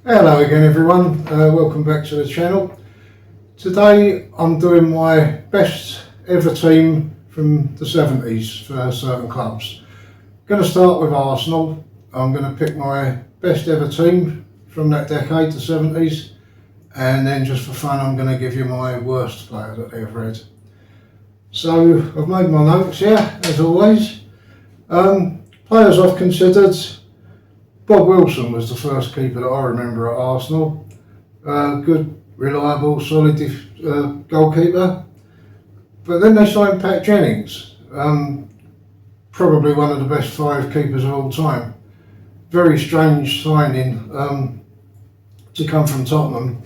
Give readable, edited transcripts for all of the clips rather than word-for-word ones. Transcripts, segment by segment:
Hello again everyone, welcome back to the channel. Today I'm doing my best ever team from the 70s for certain clubs. I'm going to start with Arsenal. I'm going to pick my best ever team from that decade, the 70s, and then just for fun I'm going to give you my worst player that I've read. So I've made my notes here as always. Players I've considered: Bob Wilson was the first keeper that I remember at Arsenal. Good, reliable, solid goalkeeper. But then they signed Pat Jennings, probably one of the best 5 keepers of all time. Very strange signing to come from Tottenham.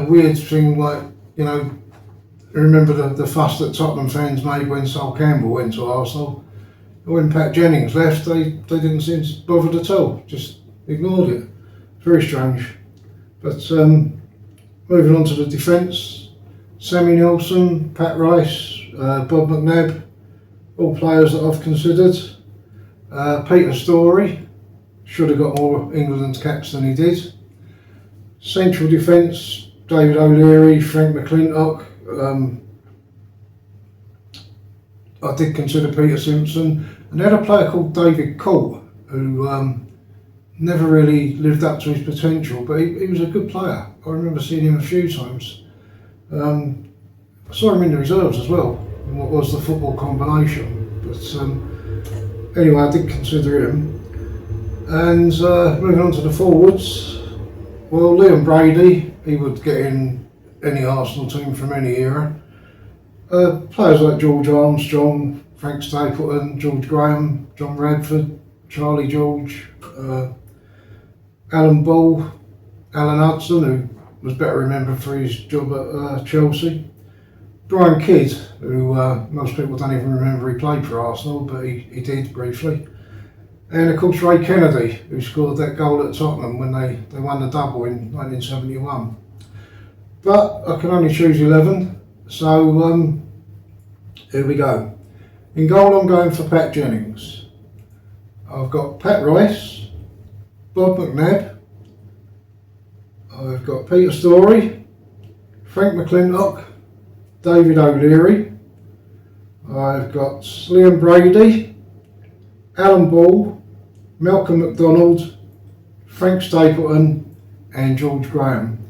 Weird thing, like, you know, remember the fuss that Tottenham fans made when Sol Campbell went to Arsenal. When Pat Jennings left, they didn't seem bothered at all, just ignored it. Very strange. But moving on to the defence: Sammy Nelson, Pat Rice, Bob McNabb, all players that I've considered. Peter Storey, should have got more England caps than he did. Central defence: David O'Leary, Frank McClintock. I did consider Peter Simpson, and they had a player called David Court who never really lived up to his potential, but he was a good player. I remember seeing him a few times. I saw him in the reserves as well, in what was the football combination. But anyway, I did consider him. And moving on to the forwards, well, Liam Brady, he would get in any Arsenal team from any era. Players like George Armstrong, Frank Stapleton, George Graham, John Radford, Charlie George, Alan Ball, Alan Hudson, who was better remembered for his job at Chelsea, Brian Kidd, who most people don't even remember he played for Arsenal, but he did briefly, and of course Ray Kennedy, who scored that goal at Tottenham when they won the double in 1971. But I can only choose 11. So here we go. In goal I'm going for Pat Jennings. I've got Pat Rice, Bob McNabb, I've got Peter Storey, Frank McClintock, David O'Leary, I've got Liam Brady, Alan Ball, Malcolm McDonald, Frank Stapleton and George Graham.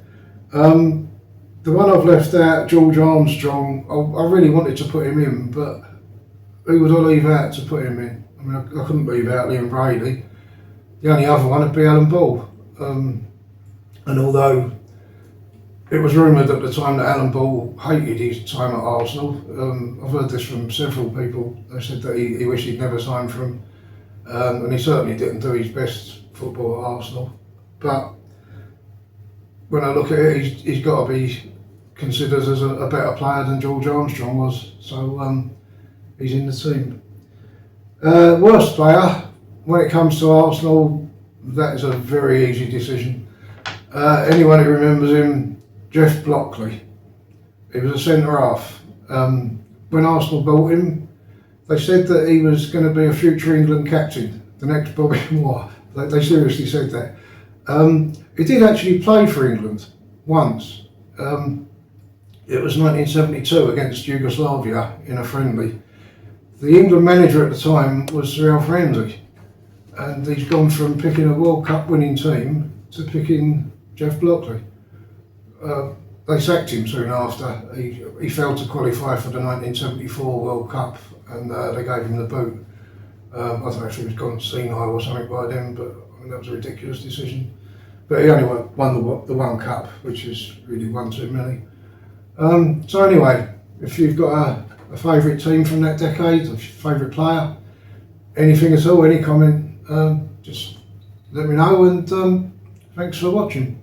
The one I've left out, George Armstrong, I really wanted to put him in, but who would I leave out to put him in? I mean, I couldn't leave out Liam Brady. The only other one would be Alan Ball. And although it was rumoured at the time that Alan Ball hated his time at Arsenal, I've heard this from several people. They said that he wished he'd never signed for him, and he certainly didn't do his best football at Arsenal. But when I look at it, he's got to be considered as a better player than George Armstrong was, so he's in the team. Worst player, when it comes to Arsenal, that is a very easy decision. Anyone who remembers him, Jeff Blockley. He was a centre-half. When Arsenal bought him, they said that he was going to be a future England captain, the next Bobby Moore. They seriously said that. He did actually play for England once. It was 1972 against Yugoslavia in a friendly. The England manager at the time was Sir Alf Ramsey, and he's gone from picking a World Cup winning team to picking Jeff Blockley. They sacked him soon after. He failed to qualify for the 1974 World Cup, and they gave him the boot. I don't know if he was gone senile or something by then, but I mean, that was a ridiculous decision. But he only won the one cup, which is really one too many. So anyway, if you've got a favourite team from that decade, a favourite player, anything at all, any comment, just let me know, and thanks for watching.